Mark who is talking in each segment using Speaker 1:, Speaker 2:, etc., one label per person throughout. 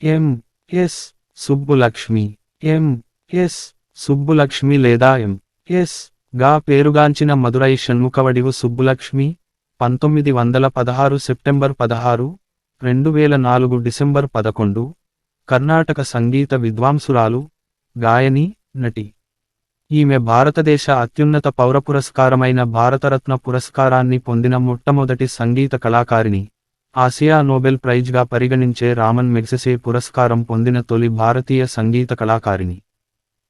Speaker 1: M S Subbulakshmi. M S Subbulakshmi లేదా M S గా పేరుగాంచిన మదురై షణ్ముఖవడివు సుబ్బులక్ష్మి 1916 సెప్టెంబర్ 16, 2004 డిసెంబర్ 11, కర్ణాటక సంగీత విద్వాంసురాలు, గాయని, నటి. ఈమె భారతదేశ అత్యున్నత పౌర పురస్కారమైన భారతరత్న పురస్కారాన్ని పొందిన మొట్టమొదటి సంగీత కళాకారిణి. ఆసియా నోబెల్ ప్రైజ్గా పరిగణించే రామన్ మెగ్సెసే పురస్కారం పొందిన తొలి భారతీయ సంగీత కళాకారిణి.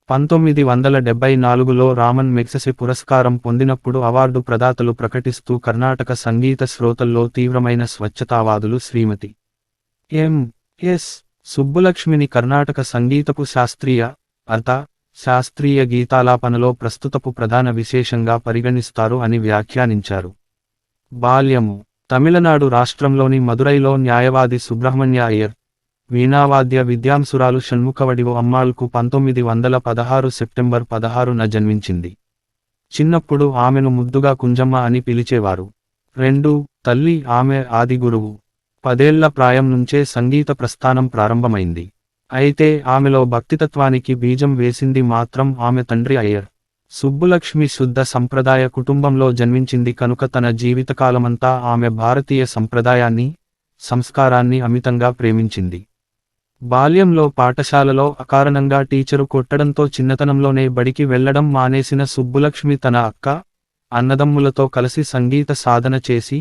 Speaker 1: 1974లో రామన్ మెగ్సెసే పురస్కారం పొందినప్పుడు అవార్డు ప్రదాతలు ప్రకటిస్తూ కర్ణాటక సంగీత శ్రోతల్లో తీవ్రమైన స్వచ్ఛతావాదులు శ్రీమతి ఎం ఎస్ సుబ్బులక్ష్మిని కర్ణాటక సంగీతపు శాస్త్రీయ, అర్థ శాస్త్రీయ గీతాలాపనలో ప్రస్తుతపు ప్రధాన విశేషంగా పరిగణిస్తారు అని వ్యాఖ్యానించారు. బాల్యము. తమిళనాడు రాష్ట్రంలోని మదురైలో న్యాయవాది సుబ్రహ్మణ్య అయ్యర్, వీణావాద్య విద్యాంసురాలు షణ్ముఖవడివు అమ్మాళ్కు 1916 సెప్టెంబర్ 16న జన్మించింది. చిన్నప్పుడు ఆమెను ముద్దుగా కుంజమ్మ అని పిలిచేవారు. 2. తల్లి ఆమె ఆది గురువు. 10 ఏళ్ల ప్రాయం నుంచే సంగీత ప్రస్థానం ప్రారంభమైంది. అయితే ఆమెలో భక్తితత్వానికి బీజం వేసింది మాత్రం ఆమె తండ్రి అయ్యర్. సుబ్బులక్ష్మి శుద్ధ సంప్రదాయ కుటుంబంలో జన్మించింది కనుక తన జీవితకాలమంతా ఆమె భారతీయ సంప్రదాయాన్ని, సంస్కారాన్ని అమితంగా ప్రేమించింది. బాల్యంలో పాఠశాలలో అకారణంగా టీచరు కొట్టడంతో చిన్నతనంలోనే బడికి వెళ్లడం మానేసిన సుబ్బులక్ష్మి తన అక్క, అన్నదమ్ములతో కలిసి సంగీత సాధన చేసి,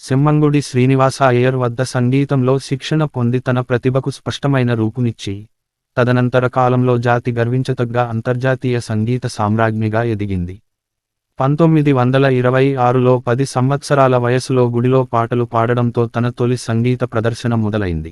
Speaker 1: సెమ్మంగుడి శ్రీనివాస అయ్యర్ వద్ద సంగీతంలో శిక్షణ పొంది తన ప్రతిభకు స్పష్టమైన రూపునిచ్చి, తదనంతర కాలంలో జాతి గర్వించతగ్గ అంతర్జాతీయ సంగీత సామ్రాజ్ఞిగా ఎదిగింది. 1926లో 10 సంవత్సరాల వయసులో గుడిలో పాటలు పాడడంతో తన తొలి సంగీత ప్రదర్శన మొదలైంది.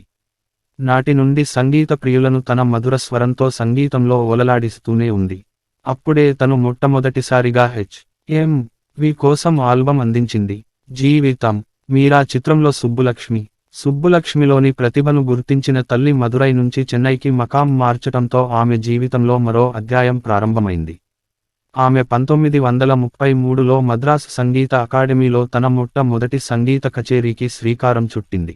Speaker 1: నాటి నుండి సంగీత ప్రియులను తన మధుర స్వరంతో సంగీతంలో ఓలలాడిస్తూనే ఉంది. అప్పుడే తను మొట్టమొదటిసారిగా హెచ్.ఎం.వి కోసం ఆల్బం అందించింది. జీవితం. మీరా చిత్రంలో సుబ్బులక్ష్మిలోని ప్రతిభను గుర్తించిన తల్లి మదురై నుంచి చెన్నైకి మకాం మార్చటంతో ఆమె జీవితంలో మరో అధ్యాయం ప్రారంభమైంది. ఆమె 1933లో మద్రాసు సంగీత అకాడమీలో తన మొట్టమొదటి సంగీత కచేరీకి శ్రీకారం చుట్టింది.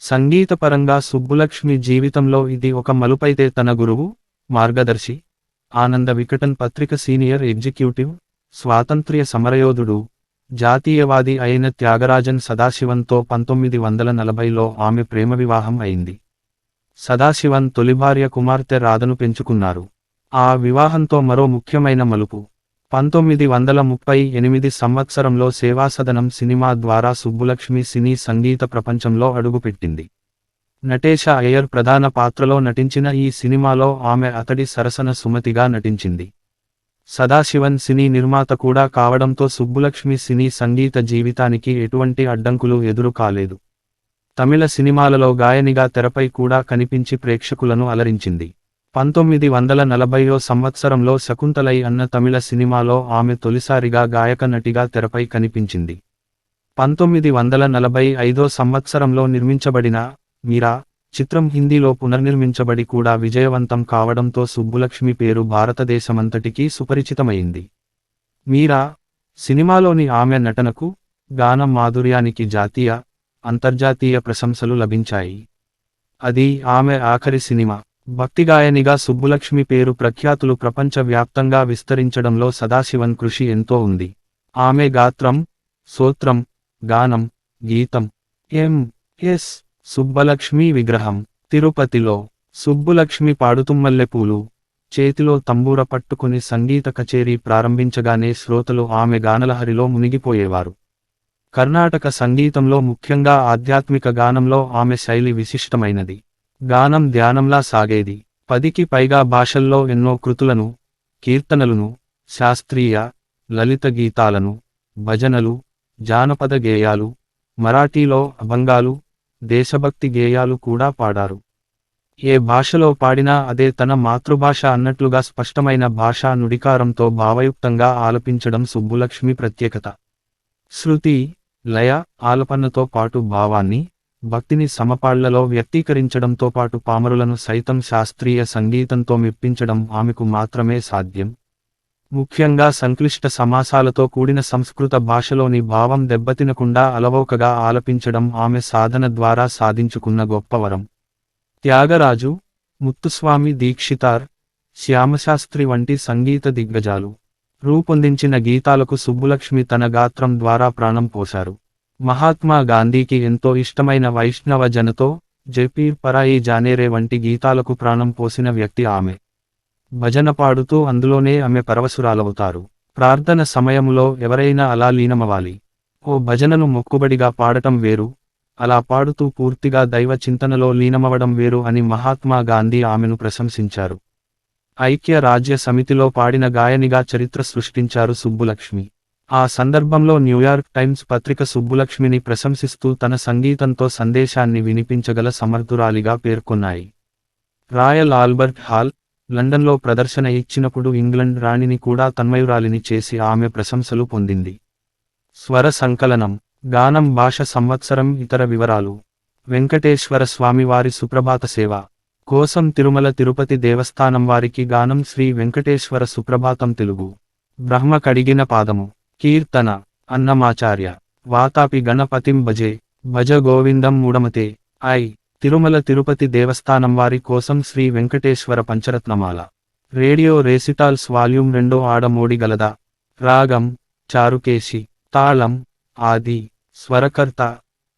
Speaker 1: సంగీతపరంగా సుబ్బులక్ష్మి జీవితంలో ఇది ఒక మలుపైతే తన గురువు, మార్గదర్శి, ఆనంద వికటన్ పత్రిక సీనియర్ ఎగ్జిక్యూటివ్, స్వాతంత్ర్య సమరయోధుడు, జాతీయవాది అయిన త్యాగరాజన్ సదాశివన్తో 1940లో ఆమె ప్రేమ వివాహం అయింది. సదాశివన్ తొలి భార్య కుమార్తె రాధను పెంచుకున్నారు. ఆ వివాహంతో మరో ముఖ్యమైన మలుపు. 1938 సంవత్సరంలో సేవాసదనం సినిమా ద్వారా సుబ్బులక్ష్మి సినీ సంగీత ప్రపంచంలో అడుగుపెట్టింది. నటేశ అయ్యర్ ప్రధాన పాత్రలో నటించిన ఈ సినిమాలో ఆమె అతడి సరసన సుమతిగా నటించింది. సదాశివన్ సినీ నిర్మాత కూడా కావడంతో సుబ్బులక్ష్మి సినీ సంగీత జీవితానికి ఎటువంటి అడ్డంకులు ఎదురు కాలేదు. తమిళ సినిమాలలో గాయనిగా తెరపై కూడా కనిపించి ప్రేక్షకులను అలరించింది. 1940 సంవత్సరంలో శకుంతలై అన్న తమిళ సినిమాలో ఆమె తొలిసారిగా గాయక నటిగా తెరపై కనిపించింది. 1945 సంవత్సరంలో నిర్మించబడిన మీరా చిత్రం హిందీలో పునర్నిర్మించబడి కూడా విజయవంతం కావడంతో సుబ్బులక్ష్మి పేరు భారతదేశమంతటికీ సుపరిచితమైంది. మీరా సినిమాలోని ఆమె నటనకు, గాన మాధుర్యానికి జాతీయ, అంతర్జాతీయ ప్రశంసలు లభించాయి. అది ఆమె ఆఖరి సినిమా. భక్తిగాయనిగా సుబ్బులక్ష్మి పేరు ప్రఖ్యాతులు ప్రపంచ వ్యాప్తంగా విస్తరించడంలో సదాశివన్ కృషి ఎంతో ఉంది. ఆమె గాత్రం, స్తోత్రం, గానం, గీతం. ఎం.ఎస్. సుబ్బలక్ష్మి విగ్రహం. తిరుపతిలో సుబ్బులక్ష్మి పాడుతుమ్మల్లెపూలు, చేతిలో తంబూర పట్టుకుని సంగీత కచేరీ ప్రారంభించగానే శ్రోతలు ఆమె గానలహరిలో మునిగిపోయేవారు. కర్ణాటక సంగీతంలో ముఖ్యంగా ఆధ్యాత్మిక గానంలో ఆమె శైలి విశిష్టమైనది. గానం ధ్యానంలా సాగేది. 10కి పైగా భాషల్లో ఎన్నో కృతులను, కీర్తనలను, శాస్త్రీయ, లలిత గీతాలను, భజనలు, జానపద గేయాలు, మరాఠీలో అభంగాలు, దేశభక్తి గేయాలు కూడా పాడారు. ఏ భాషలో పాడినా అదే తన మాతృభాష అన్నట్లుగా స్పష్టమైన భాషా నుడికారంతో భావయుక్తంగా ఆలపించడం సుబ్బులక్ష్మి ప్రత్యేకత. శృతి, లయ, ఆలపనతో పాటు భావాన్ని, భక్తిని సమపాళ్లలో వ్యక్తీకరించడంతో పాటు పామరులను సైతం శాస్త్రీయ సంగీతంతో మెప్పించడం ఆమెకు మాత్రమే సాధ్యం. ముఖ్యంగా సంక్లిష్ట సమాసాలతో కూడిన సంస్కృత భాషలోని భావం దెబ్బతినకుండా అలవోకగా ఆలపించడం ఆమె సాధన ద్వారా సాధించుకున్న గొప్ప వరం. త్యాగరాజు, ముత్తుస్వామి దీక్షితార్, శ్యామశాస్త్రి వంటి సంగీత దిగ్గజాలు రూపొందించిన గీతాలకు సుబ్బులక్ష్మి తన గాత్రం ద్వారా ప్రాణం పోశారు. మహాత్మా గాంధీకి ఎంతో ఇష్టమైన వైష్ణవ జనతో, జైపీర్ పరాయి జానేరే వంటి గీతాలకు ప్రాణం పోసిన వ్యక్తి ఆమె. భజన పాడుతూ అందులోనే ఆమె పరవశురాలవుతారు. ప్రార్థన సమయంలో ఎవరైనా అలా లీనమవాలి. ఓ భజనను మొక్కుబడిగా పాడటం వేరు, అలా పాడుతూ పూర్తిగా దైవ చింతనలో లీనమవడం వేరు అని మహాత్మా గాంధీ ఆమెను ప్రశంసించారు. ఐక్య రాజ్య సమితిలో పాడిన గాయనిగా చరిత్ర సృష్టించారు సుబ్బులక్ష్మి. ఆ సందర్భంలో న్యూయార్క్ టైమ్స్ పత్రిక సుబ్బులక్ష్మిని ప్రశంసిస్తూ తన సంగీతంతో సందేశాన్ని వినిపించగల సమర్థురాలిగా పేర్కొన్నాయి. రాయల్ ఆల్బర్ట్ హాల్, లండన్లో ప్రదర్శన ఇచ్చినప్పుడు ఇంగ్లండ్ రాణిని కూడా తన్మయురాలిని చేసి ఆమె ప్రశంసలు పొందింది. స్వర సంకలనం, గానం, భాష, సంవత్సరం, ఇతర వివరాలు. వెంకటేశ్వర స్వామివారి సుప్రభాత సేవ కోసం తిరుమల తిరుపతి దేవస్థానం వారికి గానం శ్రీ వెంకటేశ్వర సుప్రభాతం తెలుగు. బ్రహ్మ కడిగిన పాదము. కీర్తన, అన్నమాచార్య. వాతాపి గణపతిం భజే, భజ గోవిందం మూడమతే. తిరుమల తిరుపతి దేవస్థానం వారి కోసం Sri Venkateswara Pancharatnamala. Radio recitals volume 2 Adamodi Galada. రాగం చారుకేశి. తాళం ఆది. స్వరకర్త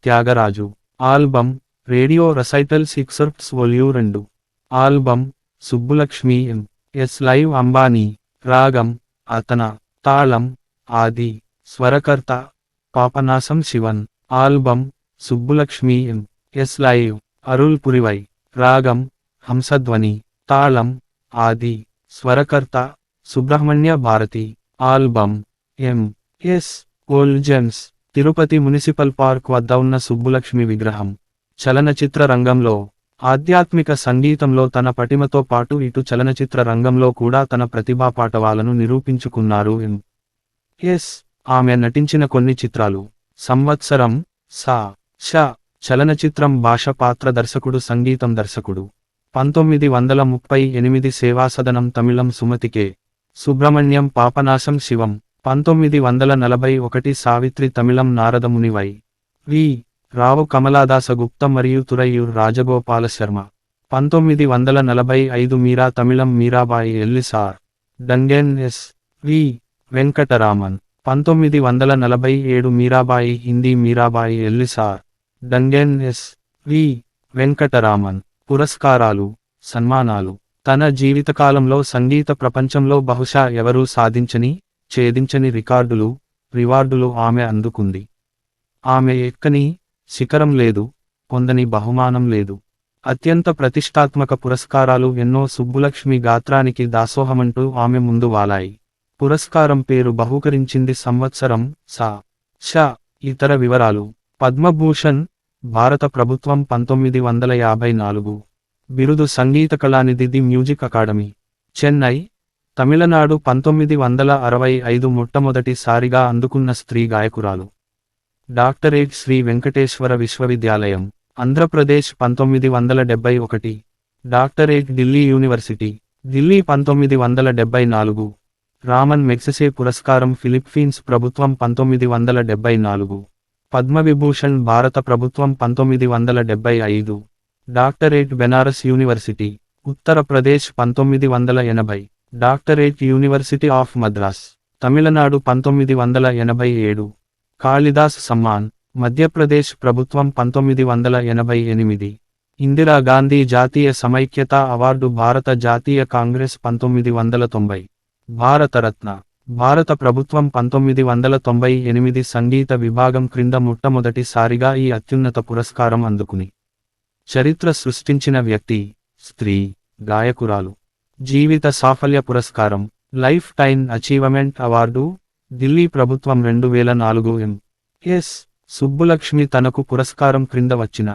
Speaker 1: Tyagaraju. Album radio recitals excerpts volume 2. Album Subbulakshmi S live Ambani. రాగం అతన. తాళం ఆది. స్వరకర్త Papanasam Sivan. Album Subbulakshmi S live Arul Purivai. రాగం హంసధ్వని. తాళం ఆది. స్వరకర్త Subramanya Bharathi. Album S old gems. Tirupati municipal park వద్ద ఉన్న సుబ్బులక్ష్మి విగ్రహం. చలనచిత్ర రంగంలో, ఆధ్యాత్మిక సంగీతంలో తన పటిమతో పాటు ఇటు చలనచిత్ర రంగంలో కూడా తన ప్రతిభా పాటవాలను నిరూపించుకున్నారు ఎస్. ఆమె నటించిన కొన్ని చిత్రాలు. సంవత్సరం, సా ష. చలనచిత్రం భాష పాత్ర దర్శకుడు సంగీతం దర్శకుడు. 1938 సేవాసదనం తమిళం సుమతికే. సుబ్రహ్మణ్యం పాపనాశం శివం. 1941 సావిత్రి తమిళం నారదముని వై. వి. రావు కమలాదాస గుప్త మరియు తురయ్యూర్ రాజగోపాల శర్మ. 1945 మీరా తమిళం మీరాబాయి ఎల్లిసార్. డంగెన్ ఎస్. వి. వెంకటరామన్. 1947 మీరాబాయి హిందీ మీరాబాయి ఎల్లిసార్. డంగెన్ ఎస్. వి. వెంకటరామన్. పురస్కారాలు, సన్మానాలు. తన జీవితకాలంలో సంగీత ప్రపంచంలో బహుశా ఎవరూ సాధించని, ఛేదించని రివార్డులు ఆమె అందుకుంది. ఆమె ఎక్కని శిఖరం లేదు, పొందని బహుమానం లేదు. అత్యంత ప్రతిష్టాత్మక పురస్కారాలు ఎన్నో సుబ్బులక్ష్మి గాత్రానికి దాసోహమంటూ ఆమె ముందు వాలాయి. పురస్కారం పేరు బహూకరించింది సంవత్సరం, సా ష. ఇతర వివరాలు. పద్మభూషణ్ భారత ప్రభుత్వం 1954. బిరుదు Sangeetha Kalanidhi the music academy, Chennai, Tamil Nadu 1965 మొట్టమొదటిసారిగా అందుకున్న స్త్రీ గాయకురాలు. డాక్టరేట్ శ్రీ వెంకటేశ్వర విశ్వవిద్యాలయం, Andhra Pradesh 1971. Doctorate Delhi university, Delhi 1974. Ramon Magsaysay పురస్కారం ఫిలిప్పీన్స్ ప్రభుత్వం 1974. పద్మవిభూషణ్ భారత ప్రభుత్వం 1975. Doctorate Benaras university, Uttar Pradesh 1980. Doctorate university of Madras, Tamil Nadu 1987. Kalidas Samman, Madhya Pradesh ప్రభుత్వం 1988. ఇందిరాగాంధీ జాతీయ సమైక్యతా అవార్డు భారత జాతీయ కాంగ్రెస్ 1990. భారతరత్న భారత ప్రభుత్వం 1998 సంగీత విభాగం క్రింద మొట్టమొదటిసారిగా ఈ అత్యున్నత పురస్కారం అందుకుని చరిత్ర సృష్టించిన వ్యక్తి, స్త్రీ గాయకురాలు. జీవిత సాఫల్య పురస్కారం, life time achievement award, Delhi ప్రభుత్వం 2004. ఎస్. సుబ్బులక్ష్మి తనకు పురస్కారం క్రింద వచ్చిన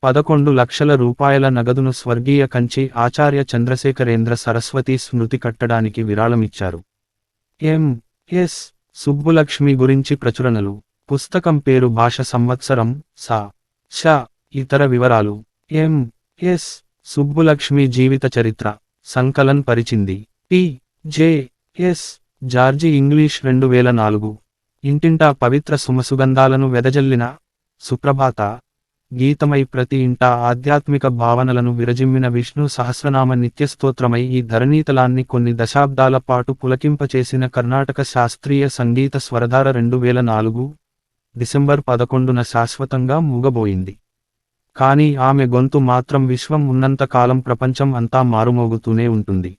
Speaker 1: 11 లక్షల రూపాయల నగదును స్వర్గీయ కంచి ఆచార్య చంద్రశేఖరేంద్ర సరస్వతి స్మృతి కట్టడానికి విరాళమిచ్చారు. ఎస్. సుబ్బులక్ష్మి గురించి ప్రచురణలు. పుస్తకం పేరు భాష సంవత్సరం, సా ష. ఇతర వివరాలు. ఎస్. సుబ్బులక్ష్మి జీవిత చరిత్ర సంకలన్ పరిచింది టి.జె.ఎస్. George English 2004. ఇంటింటా పవిత్ర సుమసుగంధాలను వెదజల్లిన సుప్రభాత గీతమై ప్రతి ఇంటా ఆధ్యాత్మిక భావనలను విరజిమ్మిన విష్ణు సహస్రనామ నిత్యస్తోత్రమై ఈ ధరణీతలాన్ని కొన్ని దశాబ్దాల పాటు పులకింపచేసిన కర్ణాటక శాస్త్రీయ సంగీత స్వరధార 2004 డిసెంబర్ 11న శాశ్వతంగా మూగబోయింది. కానీ ఆమె గొంతు మాత్రం విశ్వం ఉన్నంత కాలం ప్రపంచం అంతా మారుమోగుతూనే ఉంటుంది.